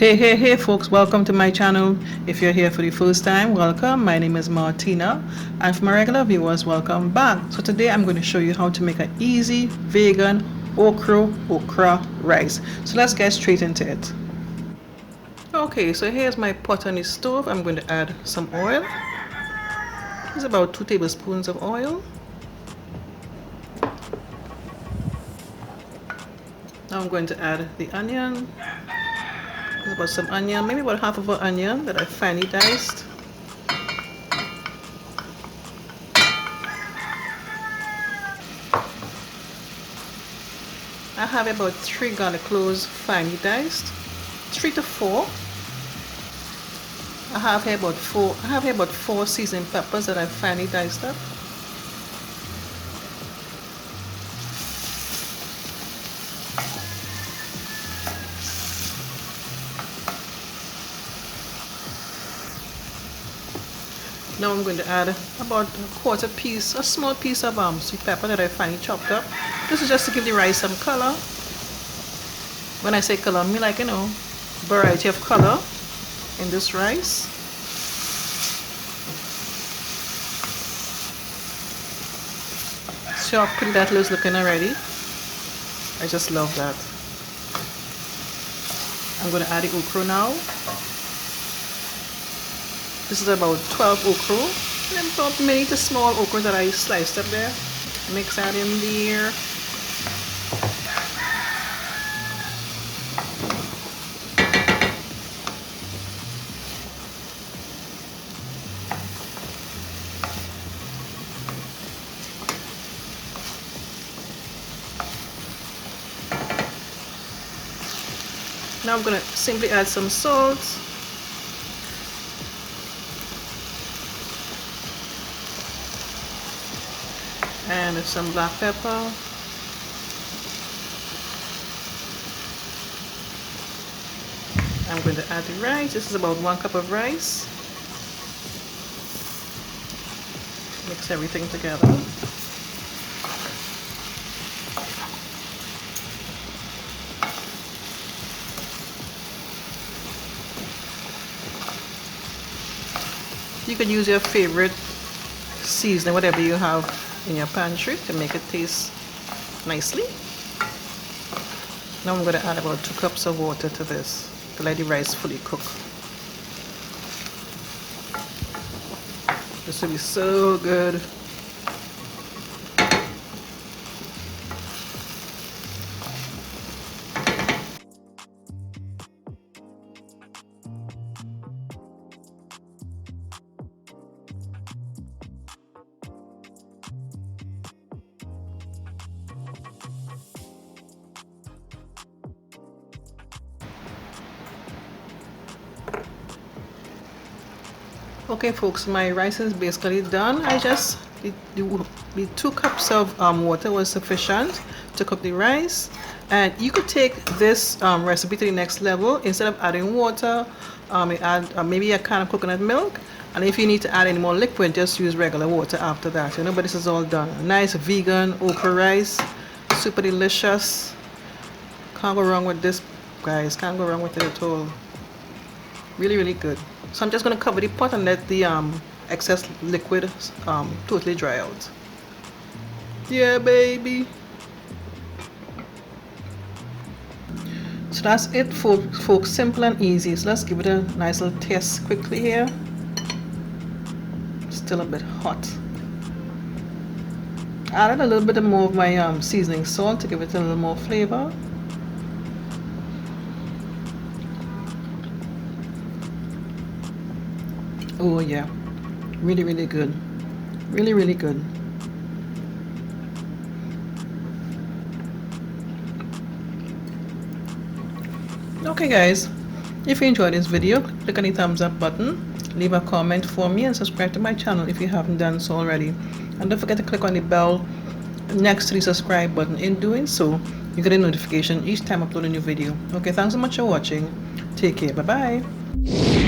Hey folks, welcome to my channel. If you're here for the first time, welcome. My name is Martina, and for my regular viewers, welcome back. So today I'm going to show you how to make an easy vegan okra rice. So let's get straight into it. Okay, so here's my pot on the stove. I'm going to add some oil. It's about 2 tablespoons of oil. Now I'm going to add the onion. There's about some onion, maybe about half of an onion that I finely diced. I have about 3 garlic cloves finely diced, 3 to 4. I have here about 4 seasoned peppers that I finely diced up. Now I'm going to add about a small piece of sweet pepper that I finely chopped up. This is just to give the rice some color. When I say color, I mean like, variety of color in this rice. See how pretty that is looking already? I just love that. I'm going to add the okra now. This is about 12 okra, and about many to small okra that I sliced up there. Mix that in there. Now I'm going to simply add some salt. And some black pepper. I'm going to add the rice. This is about 1 cup of rice. Mix everything together. You could use your favorite seasoning, whatever you have in your pantry, to make it taste nicely. Now I'm going to add about 2 cups of water to this to let the rice fully cook. This will be so good. Okay folks, my rice is basically done. The 2 cups of water was sufficient to cook the rice, and you could take this recipe to the next level. Instead of adding water, you add maybe a can of coconut milk, and if you need to add any more liquid, just use regular water after that, but this is all done. A nice vegan okra rice, super delicious. Can't go wrong with this, guys. Can't go wrong with it at all. Really good. So I'm just going to cover the pot and let the excess liquid totally dry out. Yeah, baby. So that's it, folks. Simple and easy. So let's give it a nice little taste quickly here. Still a bit hot. I added a little bit more of my seasoning salt to give it a little more flavor. Oh yeah, really good. Really good. Okay guys, if you enjoyed this video, click on the thumbs up button, leave a comment for me, and subscribe to my channel if you haven't done so already. And don't forget to click on the bell next to the subscribe button. In doing so, you get a notification each time I upload a new video. Okay, thanks so much for watching. Take care. Bye bye.